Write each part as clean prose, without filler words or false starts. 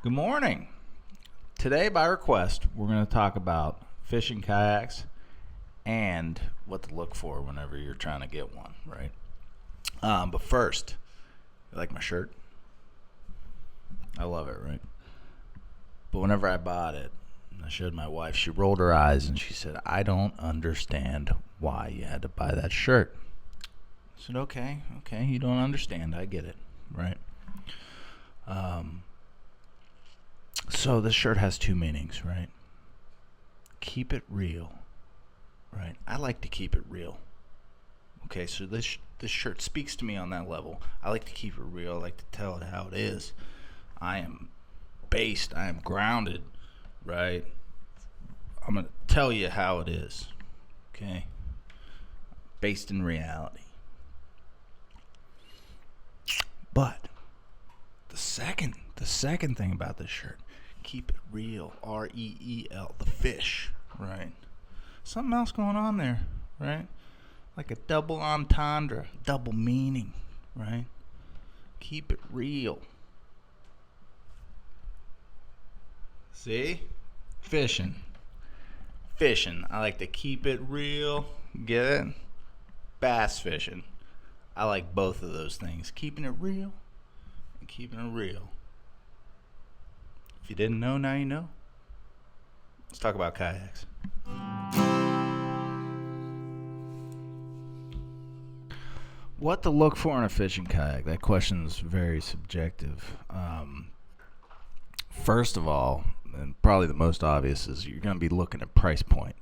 Good morning. Today, by request, we're going to talk about fishing kayaks and what to look for whenever you're trying to get one, right? But first, you like my shirt? I love it, right? But whenever I bought it, I showed my wife, she rolled her eyes and she said, I don't understand why you had to buy that shirt. I said, okay, you don't understand. I get it, right? So this shirt has two meanings, right? Keep it real, right? I like to keep it real. Okay, so this shirt speaks to me on that level. I like to keep it real. I like to tell it how it is. I am based. I am grounded, right? I'm going to tell you how it is, okay? Based in reality. But the second thing about this shirt, keep it real, R-E-E-L, the fish, right? Something else going on there, right? Like a double entendre, double meaning, right? Keep it real. See? Fishing. I like to keep it real. Get it? Bass fishing. I like both of those things. Keeping it real and keeping it real. If you didn't know, now you know. Let's talk about kayaks. What to look for in a fishing kayak? That question is very subjective. First of all, and probably the most obvious, is you're going to be looking at price point.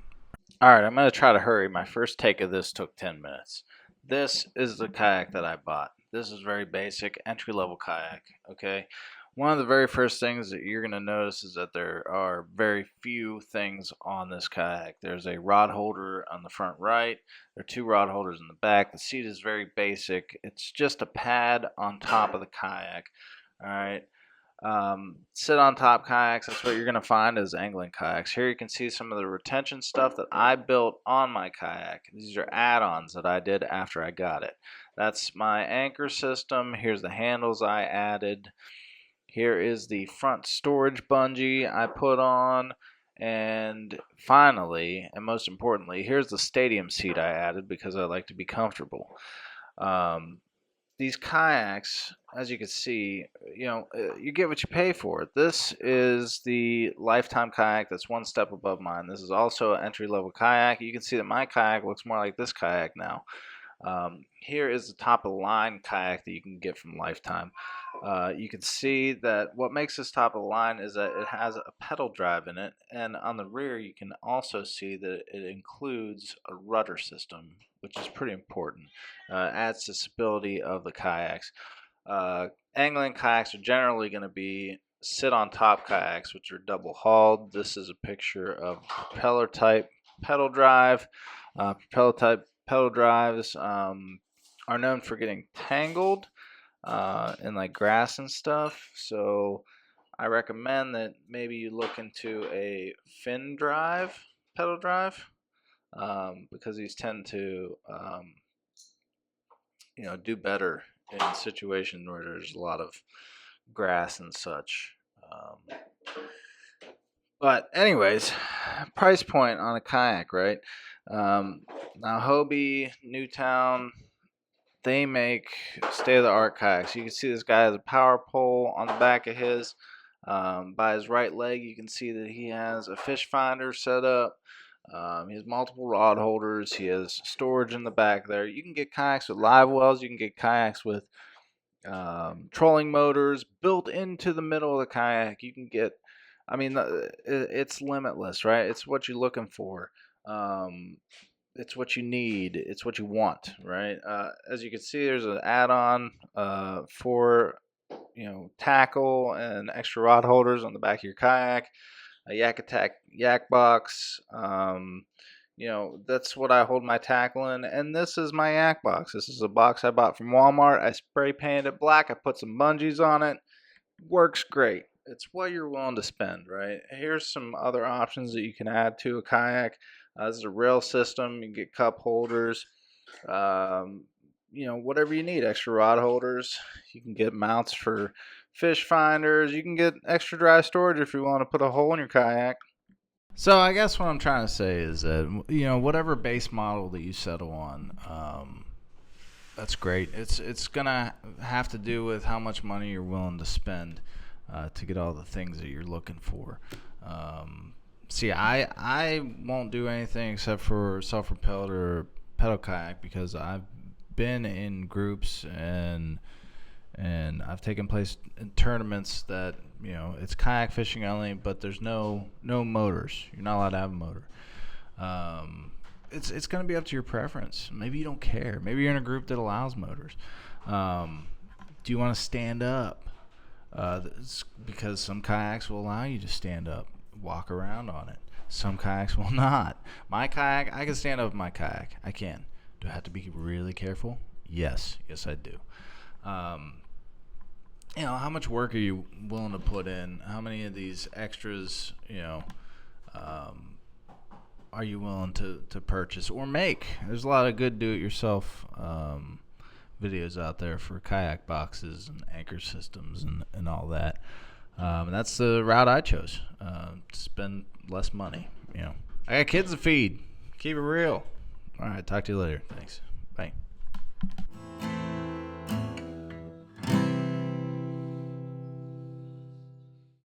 All right, I'm going to try to hurry. My first take of this took 10 minutes. This is the kayak that I bought. This is very basic, entry-level kayak, okay? One of the very first things that you're going to notice is that there are very few things on this kayak. There's a rod holder on the front right. There are two rod holders in the back. The seat is very basic. It's just a pad on top of the kayak, all right? Sit on top kayaks, that's what you're going to find is angling kayaks. Here you can see some of the retention stuff that I built on my kayak. These are add-ons that I did after I got it. That's my anchor system. Here's the handles I added. Here is the front storage bungee I put on. And finally, and most importantly, here's the stadium seat I added because I like to be comfortable. These kayaks, as you can see, you get what you pay for. This is the Lifetime kayak that's one step above mine. This is also an entry-level kayak. You can see that my kayak looks more like this kayak now. Here is the top-of-the-line kayak that you can get from Lifetime. You can see that what makes this top of the line is that it has a pedal drive in it, and on the rear you can also see that it includes a rudder system, which is pretty important. Adds to stability of the kayaks. Angling kayaks are generally going to be sit-on-top kayaks, which are double-hulled. This is a picture of propeller-type pedal drive. Propeller-type pedal drives are known for getting tangled in like grass and stuff, so I recommend that maybe you look into a fin drive pedal drive because these tend to do better in situations where there's a lot of grass and such. But anyways, price point on a kayak, right? Now Hobie, Newtown, they make state-of-the-art kayaks. You can see this guy has a power pole on the back of his. By his right leg, you can see that he has a fish finder set up. He has multiple rod holders. He has storage in the back there. You can get kayaks with live wells. You can get kayaks with trolling motors built into the middle of the kayak. You can get, it's limitless, right? It's what you're looking for. It's what you need. It's what you want, right? As you can see, there's an add-on for tackle and extra rod holders on the back of your kayak. A Yak Attack yak box. That's what I hold my tackle in. And this is my yak box. This is a box I bought from Walmart. I spray painted it black. I put some bungees on it. Works great. It's what you're willing to spend, right? Here's some other options that you can add to a kayak. This is a rail system. You can get cup holders. Whatever you need. Extra rod holders. You can get mounts for fish finders. You can get extra dry storage if you want to put a hole in your kayak. So I guess what I'm trying to say is that, whatever base model that you settle on, that's great. It's gonna have to do with how much money you're willing to spend to get all the things that you're looking for. See, I won't do anything except for self-propelled or pedal kayak because I've been in groups and I've taken place in tournaments that it's kayak fishing only, but there's no motors. You're not allowed to have a motor. It's going to be up to your preference. Maybe you don't care. Maybe you're in a group that allows motors. Do you want to stand up? Because some kayaks will allow you to stand up, walk around on it. Some kayaks will not. My kayak, I can stand up in my kayak. I can. Do I have to be really careful? Yes, I do. How much work are you willing to put in? How many of these extras, are you willing to purchase or make? There's a lot of good do-it-yourself videos out there for kayak boxes and anchor systems and all that. And that's the route I chose. Spend less money. I got kids to feed. Keep it real. All right, talk to you later. Thanks. Bye.